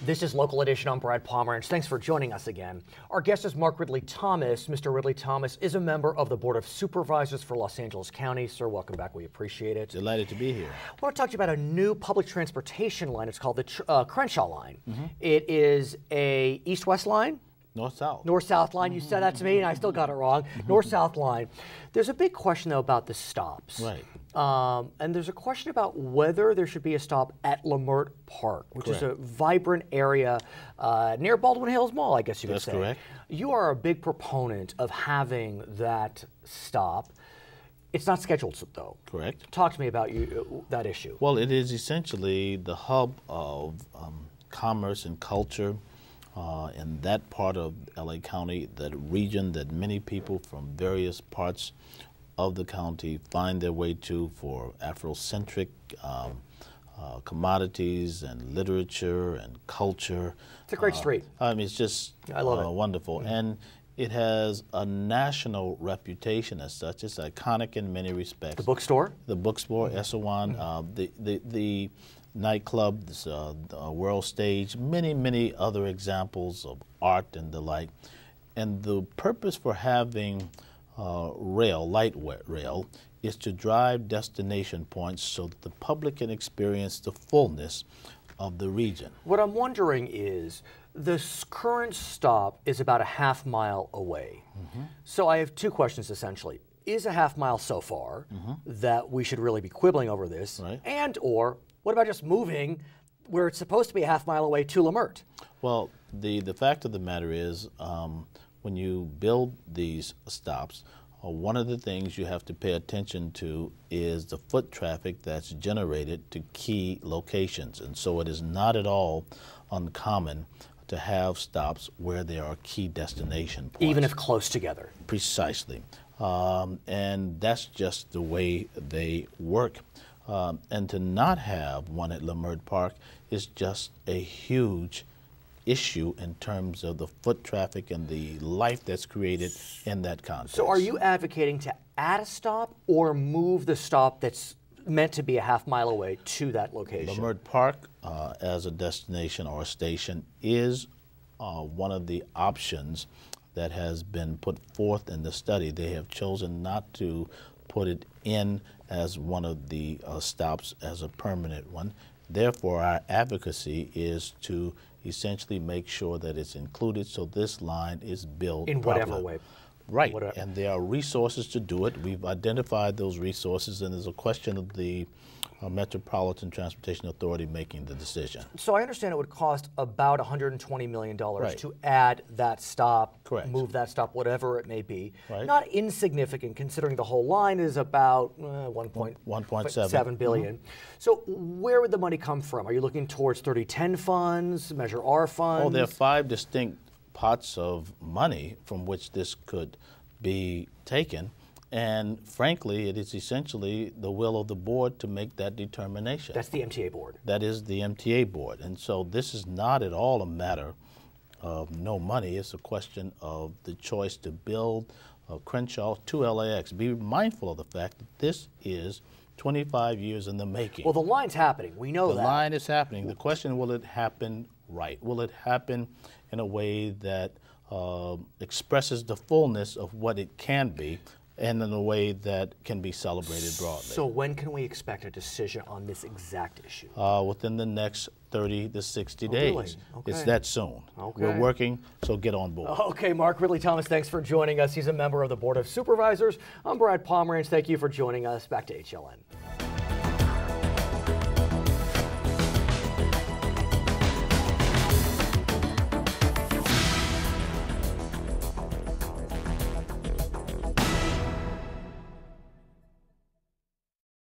This is Local Edition. I'm Brad Pomerance. Thanks for joining us again. Our guest is Mark Ridley-Thomas. Mr. Ridley-Thomas is a member of the Board of Supervisors for Los Angeles County. Sir, welcome back. We appreciate it. Delighted to be here. I want to talk to you about a new public transportation line. It's called the Crenshaw line. It is a east-west line. North-south. North-south line. You said that to me, and I still got it wrong. North-south line. There's a big question, though, about the stops. Right. And there's a question about whether there should be a stop at Leimert Park, which is a vibrant area near Baldwin Hills Mall, I guess you could say. That's correct. You are a big proponent of having that stop. It's not scheduled, though. Correct. Talk to me about that issue. Well, it is essentially the hub of commerce and culture in that part of LA County, that region that many people from various parts of the county find their way to for Afrocentric commodities and literature and culture. It's a great street. I mean, it's just I love it. Wonderful. And it has a national reputation as such. It's iconic in many respects. The bookstore? The bookstore, Esselwan, the nightclub, the world stage, many other examples of art and the like. And the purpose for having light rail, is to drive destination points so that the public can experience the fullness of the region. What I'm wondering is, this current stop is about a half mile away. So I have two questions essentially. Is a half mile so far that we should really be quibbling over this? Right. And or what about just moving where it's supposed to be a half mile away to Leimert? Well, the fact of the matter is, when you build these stops, one of the things you have to pay attention to is the foot traffic that's generated to key locations. And so it is not at all uncommon to have stops where there are key destination points. Even if close together. Precisely. And that's just the way they work. And to not have one at Leimert Park is just a huge issue in terms of the foot traffic and the life that's created in that context. So are you advocating to add a stop or move the stop that's meant to be a half mile away to that location? Leimert Park as a destination or a station is one of the options that has been put forth in the study. They have chosen not to put it in as one of the stops as a permanent one. Therefore, our advocacy is to essentially make sure that it's included so this line is built in properly. whatever way. Right, and there are resources to do it. We've identified those resources, and there's a question of the Metropolitan Transportation Authority making the decision. So I understand it would cost about $120 million Right. to add that stop, Correct. move that stop, whatever it may be. Right. Not insignificant considering the whole line is about $1.7 billion. So where would the money come from? Are you looking towards 3010 funds, Measure R funds? Oh, there are 5 distinct pots of money from which this could be taken. And frankly, it is essentially the will of the board to make that determination. That's the MTA board. That is the MTA board. And so this is not at all a matter of no money. It's a question of the choice to build Crenshaw to LAX. Be mindful of the fact that this is 25 years in the making. Well, the line's happening. We know that. The line is happening. The question, will it happen right? Will it happen in a way that expresses the fullness of what it can be, and in a way that can be celebrated broadly? So when can we expect a decision on this exact issue? Within the next 30 to 60 days. Really? Okay. It's that soon. Okay. We're working, so get on board. Okay, Mark Ridley-Thomas, thanks for joining us. He's a member of the Board of Supervisors. I'm Brad Pomerance. Thank you for joining us. Back to HLN.